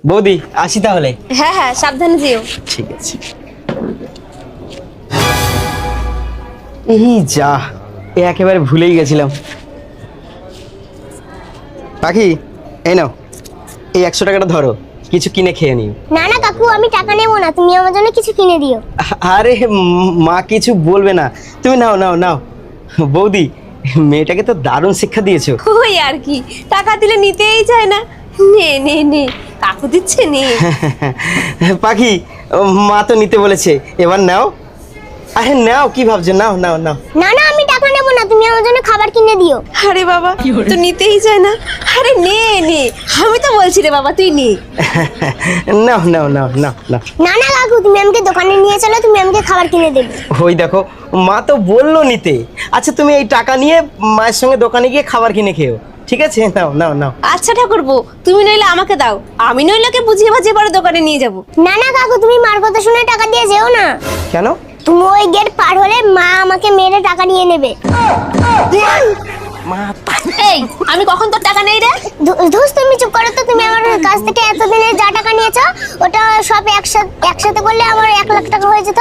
বৌদি আসি তাহলে। হ্যাঁ হ্যাঁ, সাবধানে যেও। ঠিক আছে। এই যা, একেবারে ভুলেই গেছিলাম। পাখি, এই নাও, এই 100 টাকাটা ধরো, কিছু কিনে খেয়ে নিও। না না কাকু, আমি টাকা নেবো না, তুমি আমার জন্য কিছু কিনে দিও। আরে মা কিছু বলবে না, তুমি নাও নাও নাও। বৌদি, মেয়েটাকে তো দারুণ শিক্ষা দিয়েছো। ওই আর কি, টাকা দিলে নিতেই চায় না। নে নে নে, কাকু দিচ্ছে, নে। পাখি, মা তো নিতে বলেছে, এবার নাও। আরে নাও, কি ভাবছো, নাও নাও নাও। না না, আমি টাকা নেবো না, তুমি আমার জন্য খাবার কিনে দিও। আরে বাবা, তো নিতেই চায় না। আরে নে নে, আমি তো বলছি রে বাবা, তুই নে। নাও নাও নাও নাও নাও। না না কাকু, তুমি আমাকে দোকানে নিয়ে চলো, তুমি আমাকে খাবার কিনে দেবে। ওই দেখো, মা তো বললো নিতে। আচ্ছা, তুমি এই টাকা নিয়ে মায়ের সঙ্গে দোকানে গিয়ে খাবার কিনে খেও, ঠিক আছে? নাও নাও নাও। আচ্ছা ঠাকুরপো, তুমি নইলে আমাকে দাও, আমি নইলে ওকে বুঝিয়ে বাজিয়ে পরে দোকানে নিয়ে যাব। না না কাকু, তুমি মার কথা শুনে টাকা দিয়ে যেও না। কেন? তুমি ওই গেট পার হলে মা আমাকে মেরে টাকা নিয়ে নেবে। মা, এই, আমি কখন তোর টাকা নেই রে? ধুস, তুমি চুপ করো তো। তুমি আমার কাছ থেকে এতদিনে যা টাকা নিয়েছো, ওটা সব একসাথে করলে আমার 1 লাখ টাকা হয়ে যেত।